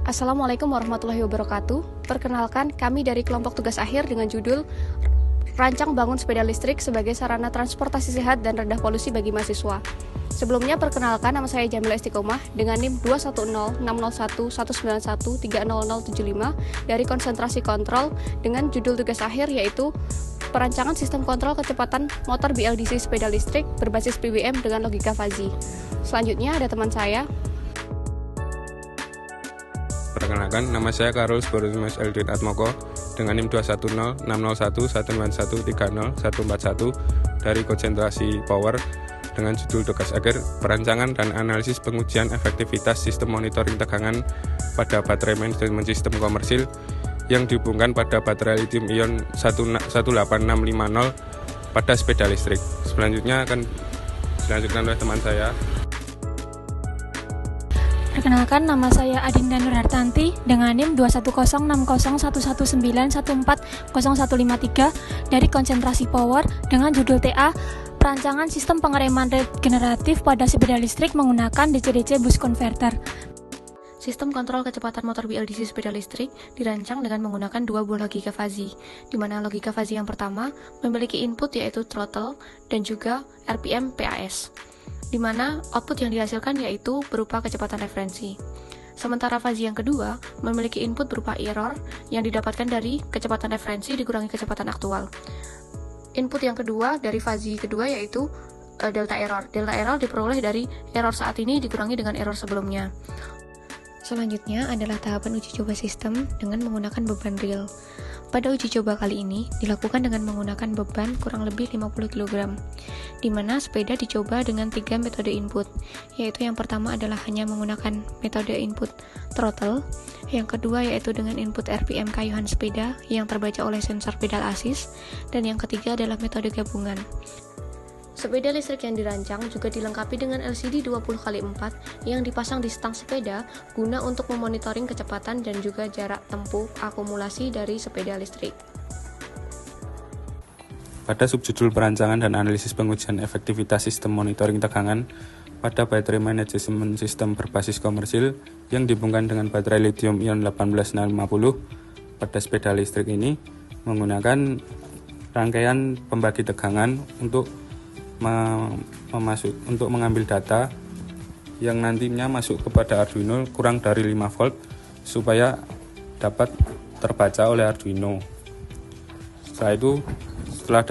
Assalamualaikum warahmatullahi wabarakatuh. Perkenalkan, kami dari kelompok tugas akhir dengan judul Rancang Bangun Sepeda Listrik sebagai Sarana Transportasi Sehat dan Rendah Polusi bagi Mahasiswa. Sebelumnya, perkenalkan, nama saya Jamila Istiqomah dengan NIM 210600119130075 dari Konsentrasi Kontrol dengan judul tugas akhir yaitu Perancangan Sistem Kontrol Kecepatan Motor BLDC Sepeda Listrik berbasis PWM dengan logika fuzzy. Selanjutnya ada teman saya. Perkenalkan, nama saya Karul Borusmas Eldin Atmoko dengan NIM 210600119130141 dari Konsentrasi Power dengan judul tugas akhir Perancangan dan Analisis Pengujian Efektivitas Sistem Monitoring Tegangan pada Baterai Manajemen Sistem Komersil yang dihubungkan pada baterai lithium-ion 18650 pada sepeda listrik. Selanjutnya akan dilanjutkan oleh teman saya. Perkenalkan, nama saya Adinda Nurhartanti dengan NIM 2106011140153 dari Konsentrasi Power dengan judul TA Perancangan Sistem Pengereman Regeneratif pada Sepeda Listrik menggunakan DC-DC Boost Converter. Sistem kontrol kecepatan motor BLDC sepeda listrik dirancang dengan menggunakan dua buah logika fuzzy, di mana logika fuzzy yang pertama memiliki input yaitu throttle dan juga RPM PAS, di mana output yang dihasilkan yaitu berupa kecepatan referensi. Sementara fuzzy yang kedua memiliki input berupa error yang didapatkan dari kecepatan referensi dikurangi kecepatan aktual. Input yang kedua dari fuzzy kedua yaitu delta error. Delta error diperoleh dari error saat ini dikurangi dengan error sebelumnya. Selanjutnya adalah tahapan uji coba sistem dengan menggunakan beban real. Pada uji coba kali ini dilakukan dengan menggunakan beban kurang lebih 50 kg, di mana sepeda dicoba dengan 3 metode input, yaitu yang pertama adalah hanya menggunakan metode input throttle, yang kedua yaitu dengan input RPM kayuhan sepeda yang terbaca oleh sensor pedal assist, dan yang ketiga adalah metode gabungan. Sepeda listrik yang dirancang juga dilengkapi dengan LCD 20x4 yang dipasang di stang sepeda guna untuk memonitoring kecepatan dan juga jarak tempuh akumulasi dari sepeda listrik. Pada subjudul Perancangan dan Analisis Pengujian Efektivitas Sistem Monitoring Tegangan pada Baterai Manajemen Sistem Berbasis Komersil yang dihubungkan dengan baterai lithium-ion 18650 pada sepeda listrik ini menggunakan rangkaian pembagi tegangan untuk mengambil data yang nantinya masuk kepada Arduino kurang dari 5 volt supaya dapat terbaca oleh Arduino. Setelah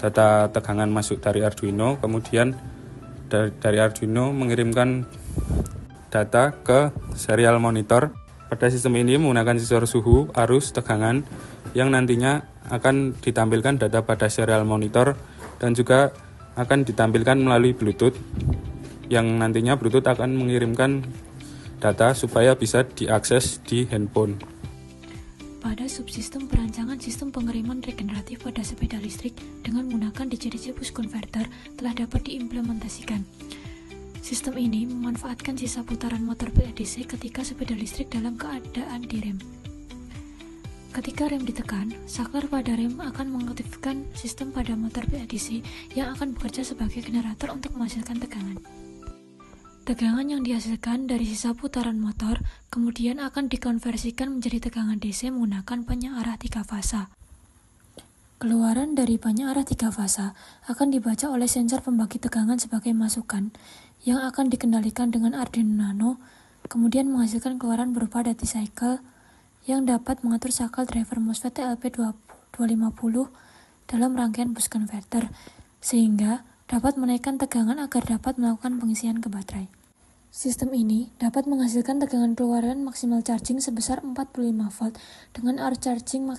data tegangan masuk dari Arduino, kemudian dari Arduino mengirimkan data ke serial monitor. Pada sistem ini menggunakan sensor suhu, arus, tegangan yang nantinya akan ditampilkan data pada serial monitor dan juga akan ditampilkan melalui Bluetooth yang nantinya Bluetooth akan mengirimkan data supaya bisa diakses di handphone. Pada subsistem perancangan sistem pengereman regeneratif pada sepeda listrik dengan menggunakan DC-DC Boost Converter telah dapat diimplementasikan. Sistem ini memanfaatkan sisa putaran motor BLDC ketika sepeda listrik dalam keadaan direm. Ketika rem ditekan, saklar pada rem akan mengaktifkan sistem pada motor BLDC yang akan bekerja sebagai generator untuk menghasilkan tegangan. Tegangan yang dihasilkan dari sisa putaran motor kemudian akan dikonversikan menjadi tegangan DC menggunakan penyearah 3 fasa. Keluaran dari penyearah 3 fasa akan dibaca oleh sensor pembagi tegangan sebagai masukan yang akan dikendalikan dengan Arduino Nano, kemudian menghasilkan keluaran berupa duty cycle yang dapat mengatur cycle driver MOSFET TLP250 dalam rangkaian boost converter, sehingga dapat menaikkan tegangan agar dapat melakukan pengisian ke baterai. Sistem ini dapat menghasilkan tegangan keluaran maksimal charging sebesar 45 volt dengan arus charging